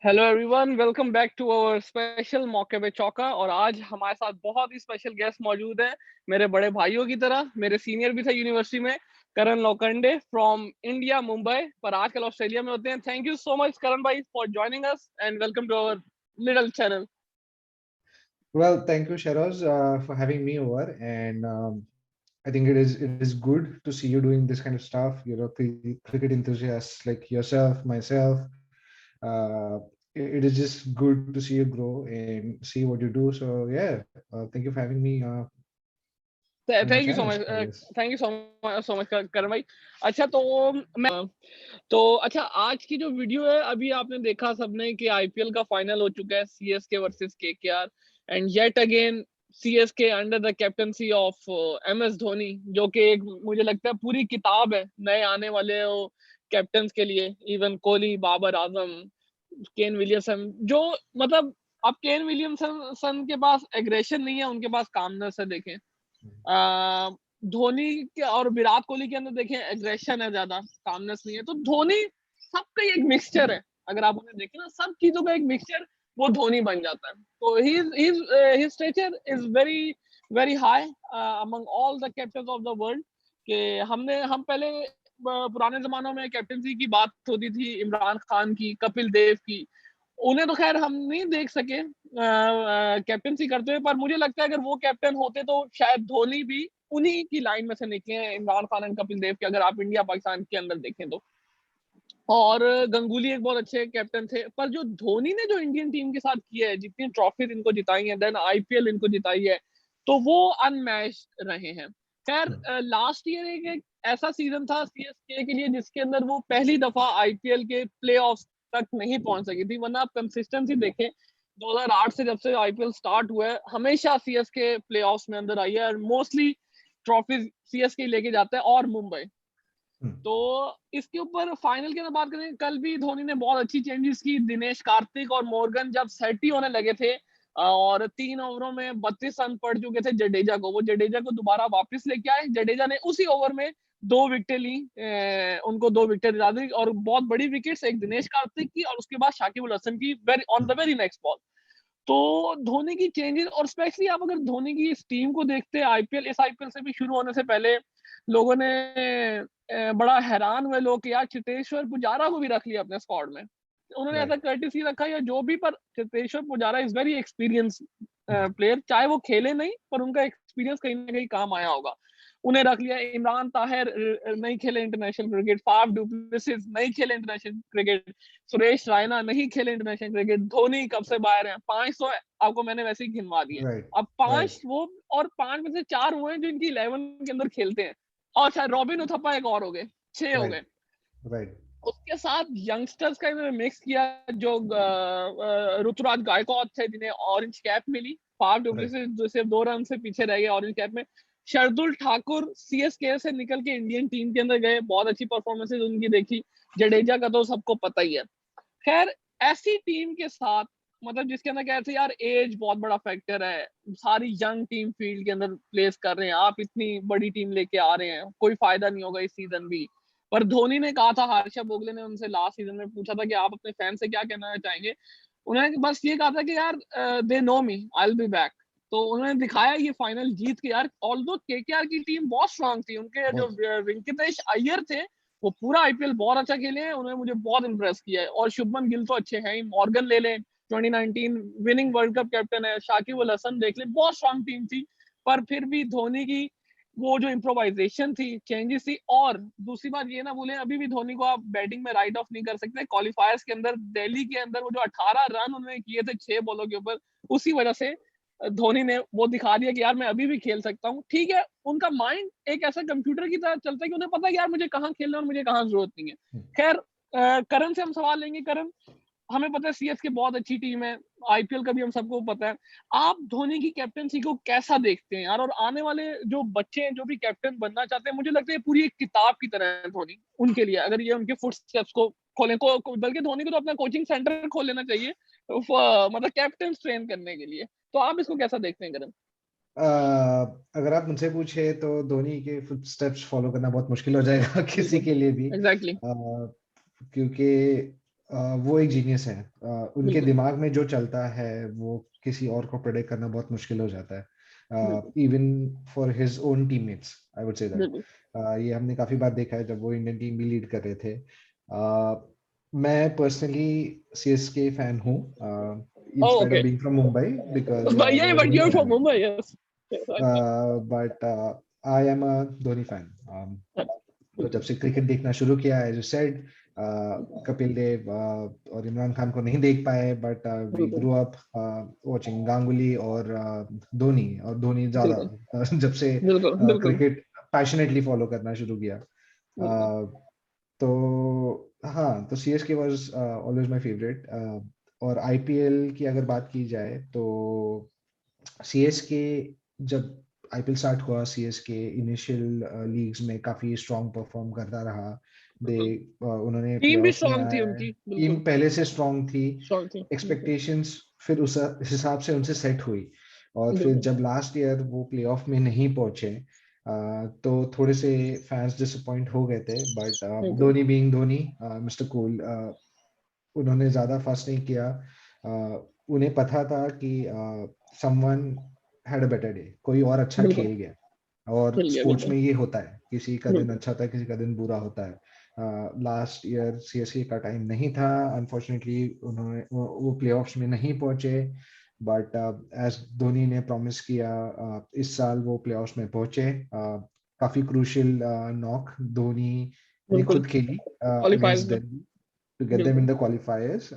Hello everyone, welcome back to our special मौके पे चौका। और आज हमारे साथ बहुत ही स्पेशल गेस्ट मौजूद हैं, मेरे बड़े भाइयों की तरह, मेरे सीनियर भी थे यूनिवर्सिटी में, करण लोखंडे फ्रॉम इंडिया मुंबई, पर आजकल ऑस्ट्रेलिया में होते हैं। Thank you so much Karan भाई for joining us and welcome to our little channel. Well, thank you, Sharoz, for having me over. And I think it is good to see you doing this kind of stuff. You're a cricket enthusiast like yourself, myself. Uh, it is just good to see you grow and see what you do. So yeah, thank you for having me on your thank you so channel, मच, I guess. Thank you so much Karan भाई। अच्छा, तो मैं तो अच्छा, आज की जो वीडियो है, अभी आपने देखा सबने कि आईपीएल का फाइनल हो चुका है, CSK versus KKR, and yet again CSK under the captaincy of MS Dhoni, जो कि एक मुझे लगता है पूरी किताब है नए आने वाले कैप्टन के लिए। Even Kohli, Babar Azam, Kane Williamson, जो मतलब अब केन विलियमसन के पास एग्रेशन नहीं है, उनके पास कामनेस है। देखें धोनी के और विराट कोहली के अंदर देखें एग्रेशन है ज्यादा, कामनेस नहीं है। तो धोनी सबका एक मिक्सचर है, अगर आप उन्हें देखें ना, सब चीजों का एक मिक्सचर वो धोनी बन जाता है। तो his stature is very very high among all the captain of the world. कि हम पहले पुराने जमानों में कैप्टनसी की बात होती थी, इमरान खान की, कपिल देव की, उन्हें तो खैर हम नहीं देख सके कैप्टनसी करते हुए, पर मुझे लगता है अगर वो कैप्टन होते तो शायद धोनी भी उन्हीं की लाइन में से निकले हैं, इमरान खान एंड कपिल देव के, अगर आप इंडिया पाकिस्तान के अंदर देखें तो। और गंगुली एक बहुत अच्छे कैप्टन थे, पर जो धोनी ने जो इंडियन टीम के साथ किया है, जितनी ट्रॉफी इनको जिताई है, देन आईपीएल इनको जिताई है, तो वो अनमैच्ड रहे हैं। खैर, लास्ट ईयर एक ऐसा सीजन था सीएसके के लिए जिसके अंदर वो पहली दफा आईपीएल के प्ले तक नहीं पहुंच सकी थी, वरना आप कंसिस्टेंसी देखें 2008 से जब से आईपीएल स्टार्ट हुआ है, हमेशा सीएसके प्लेऑफ्स में अंदर आई है, और मोस्टली ट्रॉफी सीएसके लेके जाता है और मुंबई। Hmm. तो इसके ऊपर फाइनल की अगर बात करें, कल भी धोनी ने बहुत अच्छी चेंजेस की। दिनेश कार्तिक और मोर्गन जब सेट ही होने लगे थे, और 3 ओवरों में 32 रन पड़ चुके थे जडेजा को, वो जडेजा को दोबारा वापस लेके आए। जडेजा ने उसी ओवर में 2 विकेटें ली, उनको 2 विकेट दिला दी, और बहुत बड़ी विकेट्स, एक दिनेश कार्तिक की और उसके बाद शाकिब अल हसन की, very on the very next ball. तो धोनी की चेंजेस, और स्पेशली आप अगर धोनी की इस टीम को देखते हैं, आईपीएल, इस आईपीएल से भी शुरू होने से पहले लोगों ने बड़ा हैरान हुए लोग कि यार चेतेश्वर पुजारा को भी रख लिया अपने स्क्वाड में। उन्होंने ऐसा Right. कर्टिसी रखा या जो भी, पर Cheteshwar Pujara is very experience Hmm. Player, चाहे वो खेले नहीं, पर उनका एक्सपीरियंस कहीं ना कहीं काम आया होगा। उन्हें रख लिया। इमरान ताहिर नहीं खेले इंटरनेशनल क्रिकेट, फाफ डुप्लेसिस नहीं खेले इंटरनेशनल क्रिकेट, सुरेश रायना नहीं खेले इंटरनेशनल क्रिकेट, धोनी कब से बाहर हैं, 500 आपको मैंने वैसे ही गिनवा दिए। Right. अब Right. 5 वो, और 5 में से 4 हुए हैं जो इनकी 11 के अंदर खेलते हैं, और शायद रॉबिन उथप्पा एक और हो गए, 6 हो Right. गए। Right. उसके साथ यंगस्टर्स का इन्होंने मिक्स किया, जो ऋतुराज गायकवाड थे जिन्हें ऑरेंज कैप मिली, फाफ Right. डुप्लेसिस जो सिर्फ 2 रन से पीछे रह गए ऑरेंज कैप में। शरदुल ठाकुर सीएसके से निकल के इंडियन टीम के अंदर गए, बहुत अच्छी परफॉर्मेंसेज उनकी देखी। जडेजा का तो सबको पता ही है। खैर, ऐसी टीम के साथ, मतलब जिसके अंदर कहते हैं यार एज बहुत बड़ा फैक्टर है, सारी यंग टीम फील्ड के अंदर प्लेस कर रहे हैं, आप इतनी बड़ी टीम लेके आ रहे हैं, कोई फायदा नहीं होगा इस सीजन भी। पर धोनी ने कहा था, हर्षा भोगले ने उनसे लास्ट सीजन में पूछा था कि आप अपने फैन से क्या कहना चाहेंगे, उन्होंने बस ये कहा था कि यार they know me, I will be back. तो उन्होंने दिखाया ये फाइनल जीत के यार, ऑल्दो केकेआर की टीम बहुत स्ट्रांग थी, उनके जो बहुत वेंकटेश अय्यर थे वो पूरा आईपीएल बहुत अच्छा खेले हैं, उन्होंने मुझे बहुत इंप्रेस किया है। और शुभमन गिल तो अच्छे हैं ही, मॉर्गन ले लें, 2019 विनिंग वर्ल्ड कप कैप्टन है, शाकिब अल हसन देख लें, बहुत स्ट्रांग टीम थी। पर फिर भी धोनी की वो जो इम्प्रोवाइजेशन थी, चेंजेस थी, और दूसरी बात ये ना भूलें, अभी भी धोनी को आप बैटिंग में राइट ऑफ नहीं कर सकते। क्वालिफायर्स के अंदर दिल्ली के अंदर वो जो 18 रन उन्होंने किए थे 6 बॉलों के ऊपर, उसी वजह से धोनी ने वो दिखा दिया कि यार मैं अभी भी खेल सकता हूँ। ठीक है, उनका माइंड एक ऐसा कंप्यूटर की तरह चलता है कि उन्हें पता है कि यार मुझे कहाँ खेलना है और मुझे कहाँ जरूरत नहीं है। खैर, करण से हम सवाल लेंगे। करण, हमें पता है सीएसके बहुत अच्छी टीम है, आईपीएल का भी हम सबको पता है, आप धोनी की कैप्टनसी को कैसा देखते हैं यार? और आने वाले जो बच्चे हैं जो भी कैप्टन बनना चाहते हैं, मुझे लगता है पूरी एक किताब की तरह है धोनी उनके लिए, अगर ये उनके फुटस्टेप्स को खोलें बल्कि धोनी को तो अपना कोचिंग सेंटर खोल लेना चाहिए, मतलब कैप्टन ट्रेन करने के लिए। तो आप इसको कैसा देखते हैं करण? अगर आप मुझसे पूछे तो धोनी के फुटस्टेप्स फॉलो करना बहुत मुश्किल हो जाएगा किसी बिल्कुल, के लिए भी। एग्जैक्टली। क्योंकि वो एक जीनियस है। उनके बिल्कुल दिमाग में जो चलता है वो किसी और को प्रेडिक्ट करना बहुत मुश्किल हो जाता है, बिल्कुल even for his own teammates, I would say that. बिल्कुल। ये हमने काफी बार देखा है जब वो इंडियन टीम भी लीड कर रहे थे। मैं पर्सनली सीएसके फैन हूँ, Oh, in spite of okay. Being from Mumbai, because But yeah, वो but Dhoni you're from fan Mumbai, yes. Yes, I know. But I am a Dhoni fan. Yes, तो जब बिल्कुल से क्रिकेट देखना शुरू किया, as you said, Kapil Dev और इमरान खान को नहीं देख पाए, बट वी बिल्कुल ग्रो अप वाचिंग गांगुली और धोनी ज्यादा बिल्कुल जब से बिल्कुल बिल्कुल क्रिकेट पैशनेटली फॉलो करना शुरू किया। बिल्कुल। तो हाँ, तो CSK was always my favourite. और आईपीएल की अगर बात की जाए तो सीएसके, जब आईपीएल स्टार्ट हुआ, सीएसके इनिशियल लीग्स में काफी स्ट्रांग परफॉर्म करता रहा। दे बिल्कुल उन्होंने टीम भी प्लेऑफ्स में स्ट्रांग थी आया, उनकी, टीम बिल्कुल पहले से स्ट्रांग थी, स्ट्रांग थी, बिल्कुल एक्सपेक्टेशंस फिर उस हिसाब से उनसे सेट हुई। और फिर बिल्कुल जब लास्ट ईयर वो प्लेऑफ में नहीं पहुंचे, तो थोड़े से फैंस डिसअपॉइंट हो गए थे, बट बिल्कुल Dhoni being Dhoni, mister cool, उन्होंने ज्यादा फर्स्ट नहीं किया। उन्हें पता था कि someone had a better day, कोई और अच्छा बिल्कुल खेल गया। और मिल गया, स्पोर्ट्स बिल्कुल में ये होता है, किसी का दिन बिल्कुल अच्छा होता है, किसी का दिन बुरा होता है। लास्ट ईयर सीएसके का टाइम नहीं था, अनफॉर्चुनेटली उन्होंने वो प्लेऑफ्स में नहीं पहुंचे। बट एज धोनी ने प्रॉमिस किया, इस साल वो प्लेऑफ्स में पहुंचे। काफी क्रूशियल नॉक धोनी ने बिल्कुल खुद खेली क्वालिफायर्स अगेंस्ट में, Delhi to get them in बिल्कुल the qualifiers.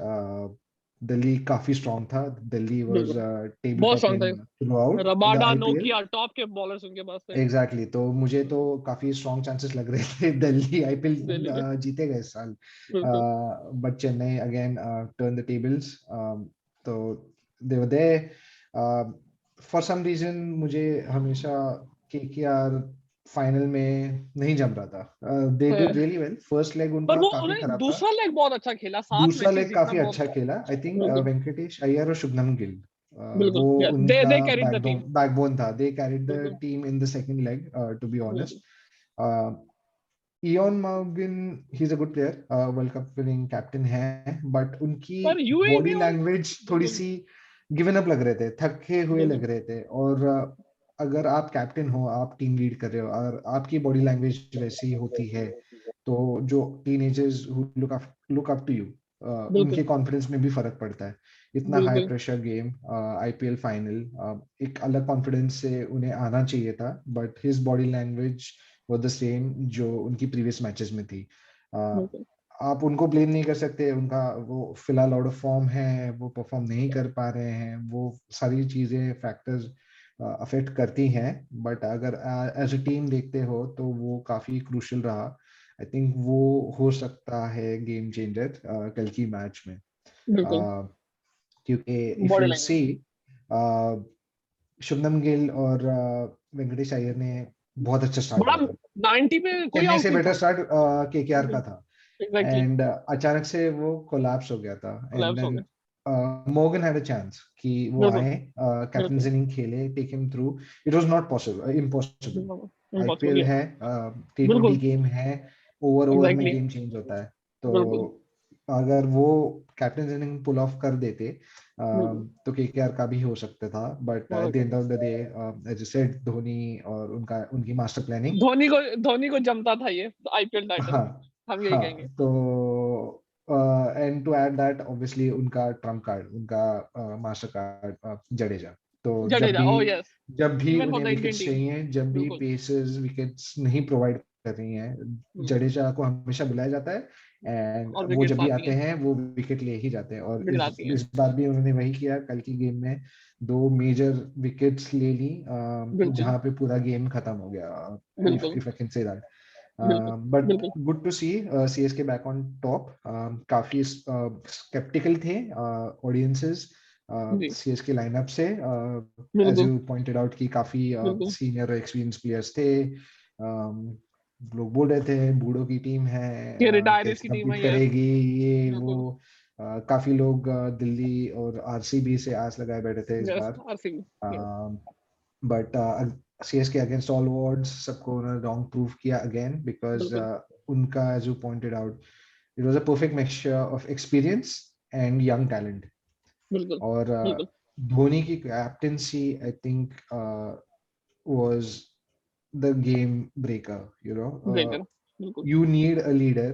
दिल्ली काफी स्ट्रांग था, दिल्ली वाज बिल्कुल टेबल बहुत स्ट्रांग टॉपिंग थ्रू आउट था, the Rabada IPL. Nokia top के बॉलर्स उनके पास थे एग्जैक्टली, तो मुझे तो काफी स्ट्रांग चांसेस लग रहे थे दिल्ली दिल्ली में, आईपीएल जीतेगा इस साल। बिल्कुल but Chennai again turn the tables. तो they were there. For some reason मुझे हमेशा केकेआर फाइनल में नहीं जम रहा था। दे डिड है। रियली वेल, फर्स्ट लेग पर उनका वो काफी उन्हें खराब था, दूसरा लेग बहुत अच्छा खेला, 7 दूसरा मैचेस लेग जीतना काफी बहुत, अच्छा खेला। आई थिंक बिल्कुल वेंकटेश अय्यर और शुभमन गिल, बिल्कुल वो यस, उनका they carried the team, backbone था। दे कैरिड द बिल्कुल team in the second leg, to be बिल्कुल। Honest. Eoin Morgan, he is a good player, world cup winning captain है, बट उनकी पर यूएई बॉडी में वो, language थोड़ी बिल्कुल सी गिवन अप लग रहे थे, थके हुए बिल्कुल लग रहे थे। और अगर आप कैप्टन हो, आप टीम लीड कर रहे हो, और आपकी बॉडी लैंग्वेज वैसी होती है, तो जो teenagers look up to you, बिल्कुल उनके कॉन्फिडेंस में भी फर्क पड़ता है। इतना हाई बिल्कुल प्रेशर गेम, आईपीएल फाइनल, एक अलग कॉन्फिडेंस से उन्हें आना चाहिए था, बट हिज बॉडी लैंग्वेज वो द सेम जो उनकी प्रीवियस मैचेस में थी। बिल्कुल आप उनको ब्लेम नहीं कर सकते, उनका वो फिलहाल आउट ऑफ फॉर्म है, वो परफॉर्म नहीं कर पा रहे हैं, वो सारी चीजें फैक्टर्स अफेक्ट करती हैं। बट अगर एज अ टीम देखते हो तो वो काफी क्रूशियल रहा। आई थिंक वो हो सकता है गेम चेंजर कल की मैच में। बिल्कुल uh, क्योंकि if body you see, language, Shubman Gill और वेंकटेश अय्यर ने बहुत अच्छा स्टार्ट बड़ा किया था। 90 पे कोई चेन्नई आउट से नहीं बेटर था, स्टार्ट केकेआर का था। एग्जैक्टली एंड अचानक से वो कोलैप्स हो गया था। एंड कोलैप्स हो देन गया, मॉर्गन हैड अ चांस कि वो बिल्कुल आए, कैप्टन बिल्कुल इनिंग खेले, take him through. It was not possible, impossible. Impossible IPL yes, है, T20 बिल्कुल गेम है, ओवर ओवर में एग्जैक्टली गेम चेंज होता है। तो बिल्कुल अगर वो कैप्टन इनिंग पुल ऑफ कर देते, बिल्कुल तो केकेआर का भी हो सकता था। But at the end of the day, as you said, Dhoni और उनका उनकी मास्टर प्लानिंग। धोनी को जमता था ये आईपीएल टाइटल, हाँ, हम यही कहेंगे। हाँ, तो and to add that, obviously उनका ट्रम्प कार्ड, उनका मास्टर कार्ड, जडेजा। तो जडेजा ओ यस, जब भी इवन फॉर उन्हें द इंडियन विकेट्स टीम, चाहिए, जब भी बिल्कुल पेसर्स विकेट्स नहीं प्रोवाइड कर रही हैं, बिल्कुल जडेजा को हमेशा बुलाया जाता है। एंड और वो जब विकेट्स भी आती आते हैं, हैं वो विकेट ले ही जाते हैं। और गिराती हैं, इस बार भी उन्होंने वही किया, कल की गेम में दो मेजर विकेट्स ले ली, बिल्कुल जहां पे पूरा गेम खत्म हो गया, बिल्कुल if I can say that. बिल्कुल बट बिल्कुल good to see CSK back on top. काफी स्केप्टिकल थे ऑडियंसेस जी सीएसके लाइनअप से, एज बिल्कुल यू पॉइंटेड आउट कि काफी बिल्कुल सीनियर एक्सपीरियंस प्लेयर्स थे। लोग बोल रहे थे बूढ़ों की टीम है, ये रिटायर्स कैसे की टीम compete है, यस करेगी ये वो। बिल्कुल काफी लोग दिल्ली और आरसीबी से आस लगाए बैठे थे इस यस बार। RCB yes, but CSK against all odds सबको उन्होंने रॉन्ग प्रूव किया अगेन, बिकॉज बिल्कुल उनका, as you pointed out, it was a perfect mixture of experience and young talent. बिल्कुल और बिल्कुल धोनी की captaincy I think was the game breaker, you know. Breaker बिल्कुल You need a leader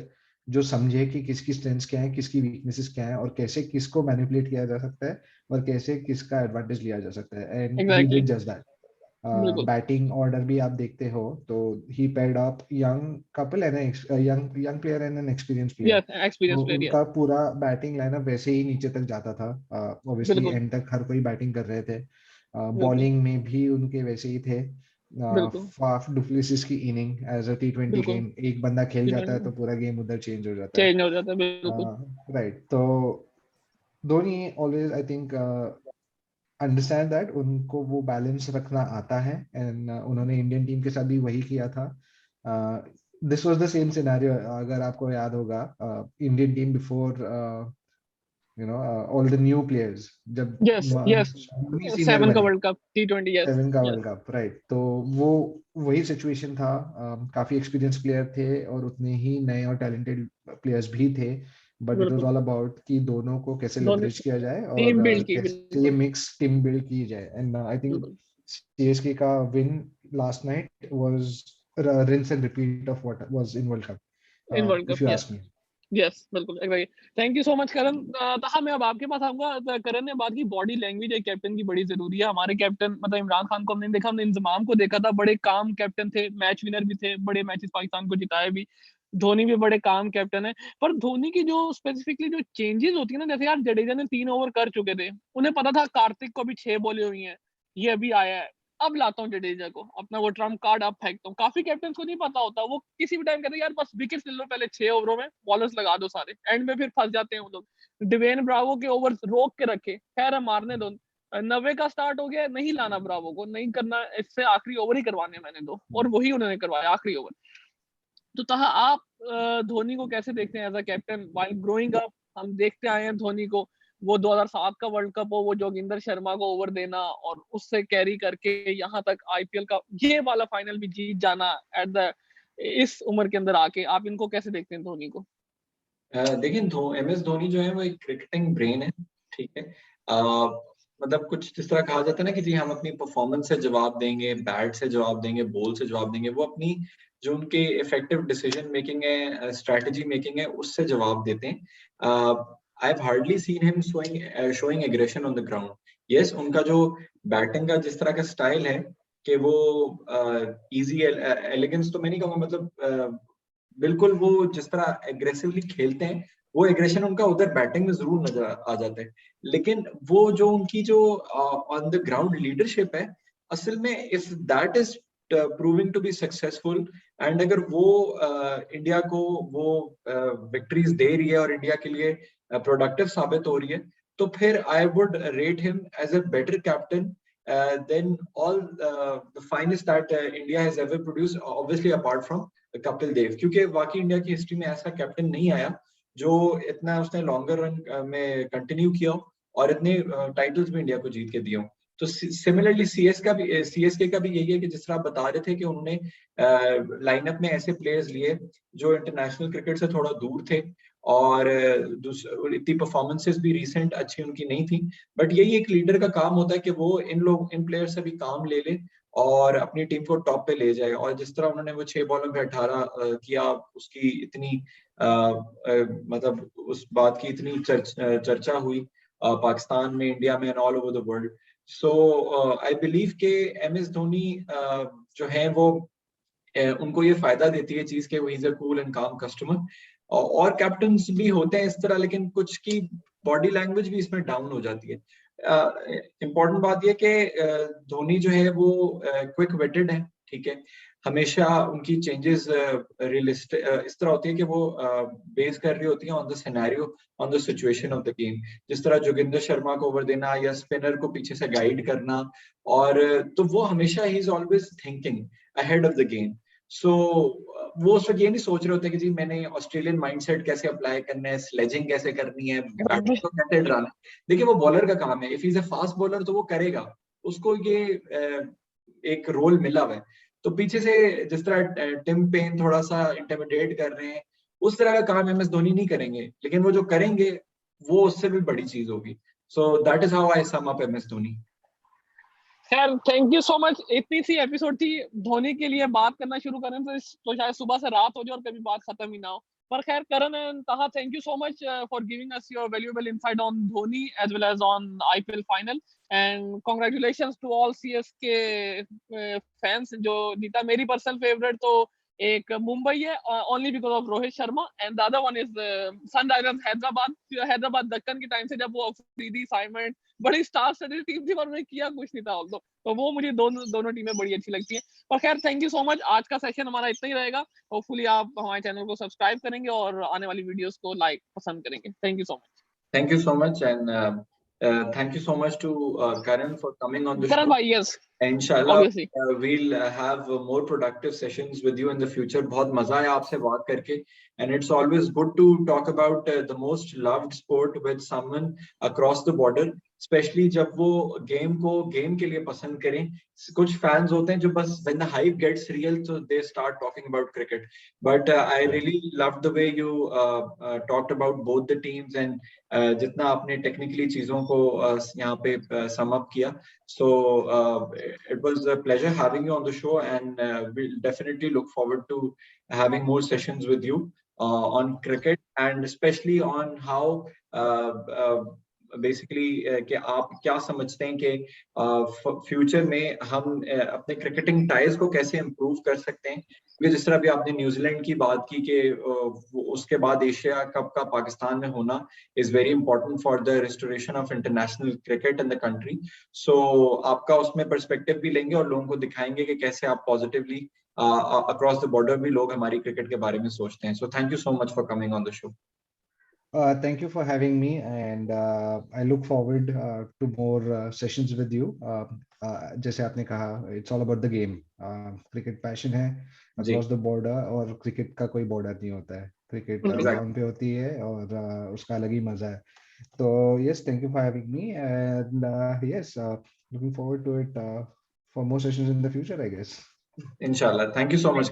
जो समझे कि किसकी स्ट्रेंथ्स क्या है, किसकी वीकनेसेस क्या है, और कैसे किसको मैनिपुलेट किया जा सकता है, और कैसे किसका एडवांटेज लिया जा सकता है, and he exactly did just that. बिल्कुल बैटिंग ऑर्डर भी आप देखते हो तो he paired up young couple and young player and an experience player. Yes experience तो प्लेयर यस उनका पूरा बैटिंग लाइनअप वैसे ही नीचे तक जाता था. ऑब्वियसली बिल्कुल एंड तक हर कोई बैटिंग कर रहे थे. बिल्कुल बॉलिंग में भी उनके वैसे ही थे. बिल्कुल फाफ डुप्लेसिस की इनिंग एज अ T20 बिल्कुल गेम, एक बंदा खेल जाता है तो पूरा गेम उधर चेंज हो जाता है. चेंज हो जाता है बिल्कुल राइट. तो Dhoni always I think understand that, उनको वो बैलेंस रखना आता है, एंड उन्होंने इंडियन टीम के साथ भी वही किया था. This was the same scenario, अगर आपको याद होगा, Indian team before all the new players, जब यस यस धोनी सीनियर 7 का बने, वर्ल्ड कप T20 यस 7 का यस वर्ल्ड कप, राइट. तो वो वही सिचुएशन था. काफी एक्सपीरियंस प्लेयर थे और उतने ही नए और टैलेंटेड प्लेयर्स भी थे, बट इट वाज बिल्कुल ऑल अबाउट कि दोनों को कैसे दोनों लेवरेज किया जाए और टीम बिल्ड की कैसे ये बिल्कुल मिक्स टीम बिल्ड की जाए. एंड आई थिंक बिल्कुल CSK का win last night was rinse and repeat of what was in World Cup, in World if Cup you yes ask me. Yes बिल्कुल exactly thank you so much Karan हाँ मैं अब आपके पास आऊंगा करण ने बात की बॉडी लैंग्वेज एक कैप्टन की बड़ी जरूरी है हमारे कैप्टन मतलब इमरान खान को हमने देखा हमने इंजमाम को देखा था बड़े काम कैप्टन थे मैच विनर भी थे बड़े मैचेस पाकिस्तान को जिताए भी धोनी भी बड़े काम कैप्टन है पर धोनी की जो स्पेसिफिकली जो चेंजेस होती है ना जैसे यार जडेजा ने 3 ओवर कर चुके थे उन्हें पता था कार्तिक को अभी 6 बॉलें हुई हैं ये अभी आया है अब लाता हूँ जडेजा को अपना वो ट्रम्प कार्ड अब फेंकता हूँ काफी कैप्टन को नहीं पता होता वो किसी भी टाइम कहते हैं यार बस विकेट ले लो पहले 6 ओवरों में बॉलर्स लगा दो सारे एंड में फिर फंस जाते हैं वो लोग डिवेन ब्रावो के ओवर रोक के रखे खैर है मारने दो 90 का स्टार्ट हो गया नहीं लाना ब्रावो को नहीं करना इससे आखिरी ओवर ही करवाने मैंने दो और वही उन्होंने करवाया आखिरी ओवर तो तहा आप धोनी को कैसे देखते हैं as a captain while growing up हम देखते आए हैं धोनी को वो 2007 का वर्ल्ड कप हो वो जोगिंदर शर्मा को ओवर देना और उससे कैरी करके यहाँ तक आईपीएल का ये वाला फाइनल भी जीत जाना एट द इस उम्र के अंदर आके आप इनको कैसे देखते हैं धोनी को देखिए MS धोनी जो है वो एक क्रिकेटिंग ब्रेन है. ठीक है. मतलब कुछ जिस तरह कहा जाता है ना कि जी हम अपनी परफॉर्मेंस से जवाब देंगे, बैट से जवाब देंगे, बॉल से जवाब देंगे, वो अपनी जो उनके इफेक्टिव डिसीजन मेकिंग है, स्ट्रेटजी मेकिंग है, उससे जवाब देते हैं. I have hardly seen him showing aggression on the ground. Yes, उनका जो बैटिंग का जिस तरह का स्टाइल है कि वो इजी एलिगेंस तो मैं नहीं कहूँगा, मतलब बिल्कुल वो जिस तरह एग्रेसिवली खेलते हैं वो एग्रेशन उनका उधर बैटिंग में जरूर नजर आ जाता है. लेकिन वो जो उनकी जो ऑन द ग्राउंड लीडरशिप है, असल में if that is proving to be successful, and अगर वो इंडिया को वो विक्ट्रीज दे रही है और इंडिया के लिए प्रोडक्टिव साबित हो रही है, तो फिर I would rate him as a better captain than all the finest that India has ever produced, obviously apart from Kapil Dev. क्योंकि वाकई इंडिया की हिस्ट्री में ऐसा कैप्टन नहीं आया जो इतना उसने लॉन्गर रन में कंटिन्यू किया और इतने टाइटल्स भी इंडिया को जीत के दिए हो. तो सिमिलरली सीएसके का भी यही है कि जिस तरह आप बता रहे थे कि उन्होंने लाइनअप में ऐसे प्लेयर्स लिए जो इंटरनेशनल क्रिकेट से थोड़ा दूर थे और इतनी परफॉर्मेंसेस भी रिसेंट अच्छी उनकी नहीं थी. बट यही एक लीडर का काम होता है कि वो इन प्लेयर से भी काम ले ले और अपनी टीम को टॉप पे ले जाए. और जिस तरह उन्होंने वो 6 बॉलों में 18 किया, उसकी इतनी मतलब उस बात की इतनी चर्चा हुई पाकिस्तान में, इंडिया में and all over the world. So I believe के MS धोनी जो है वो उनको ये फायदा देती है चीज के वो इज अ कूल एंड काम कस्टमर. और कैप्टन्स भी होते हैं इस तरह, लेकिन कुछ की बॉडी लैंग्वेज भी इसमें डाउन हो जाती है. इम्पोर्टेंट बात यह कि धोनी जो है वो क्विक वेटेड है. ठीक है. हमेशा उनकी चेंजेस रियलिस्टिक इस तरह होती है कि वो बेस कर रही होती है on the scenario, on the situation of the game. जिस तरह जोगिंदर शर्मा को ओवर देना या स्पिनर को पीछे से गाइड करना, और तो वो हमेशा ही is always thinking ahead of the game. So वो उस वक्त ये नहीं सोच रहे होते कि जी मैंने ऑस्ट्रेलियन माइंडसेट कैसे अप्लाई करना है, स्लेजिंग कैसे करनी है, बैटिंग को कैसे डराना है. देखिए वो बॉलर का काम है. If is a fast bowler तो वो करेगा, उसको ये एक रोल मिला हुआ है. तो पीछे से जिस तरह टिम पेन थोड़ा सा इंटिमिडेट कर रहे हैं उस तरह का काम MS धोनी नहीं करेंगे, लेकिन वो जो करेंगे वो उससे भी बड़ी चीज होगी. So that is how I sum up MS Dhoni. खैर थैंक यू सो मच. इतनी सी एपिसोड थी. धोनी के लिए बात करना शुरू करें तो शायद सुबह से रात हो जाए और कभी बात खत्म ही ना हो. पर खैर Karan and Taha, thank you so much for giving us your valuable insight on Dhoni as well as on IPL final. And congratulations to all CSK fans जो जीता. मेरी पर्सनल फेवरेट तो एक मुंबई है only because of Rohit Sharma, and the other one is Sunrisers Hyderabad. Hyderabad Deccan के time से जब वो अफरीदी, साइमंड बड़ी स्टार स्टडीड टीम थी पर उन्होंने किया कुछ नहीं था. तो वो मुझे दोनों टीमें बड़ी अच्छी लगती हैं. पर खैर थैंक यू सो मच. आज का सेशन हमारा इतना ही रहेगा. होपफुली आप हमारे चैनल को सब्सक्राइब करेंगे और आने वाली वीडियोस को लाइक पसंद करेंगे. Thank you so much. Thank you so much, and thank you so much to Karan for coming on the Karan show. भाई, yes Inshallah, obviously. we'll have more productive sessions with you in the future. बहुत मजा आया आपसे बात करके, and it's always good to talk about the most loved sport with someone across the border, especially जब वो game को game के लिए पसंद करें. कुछ fans होते हैं जो बस when the hype gets real, so they start talking about cricket. But I really loved the way you talked about both the teams, and जितना आपने technically चीजों को यहाँ पे sum up किया. So it was a pleasure having you on the show, and we'll definitely look forward to having more sessions with you on cricket, and especially on how basically कि आप क्या समझते हैं कि फ्यूचर में हम अपने क्रिकेटिंग टाइज को कैसे इम्प्रूव कर सकते हैं. क्योंकि जिस तरह भी आपने न्यूजीलैंड की बात की कि उसके बाद एशिया कप का पाकिस्तान में होना is very important for the restoration of international cricket in the country. So आपका उसमें पर्सपेक्टिव भी लेंगे और लोगों को दिखाएंगे कि कैसे आप पॉजिटिवली across the border भी लोग हमारी क्रिकेट के बारे में सोचते हैं. So thank you so much for coming on the show. Thank you for having me, and I look forward to more sessions with you. जैसे आपने कहा, it's all about the game. Cricket passion है across the border, और cricket का कोई border नहीं होता है. Cricket ground पे होती है और उसका अलग ही मजा है. तो yes, thank you for having me, and yes, looking forward to it for more sessions in the future, I guess. Inshallah. Thank you so much.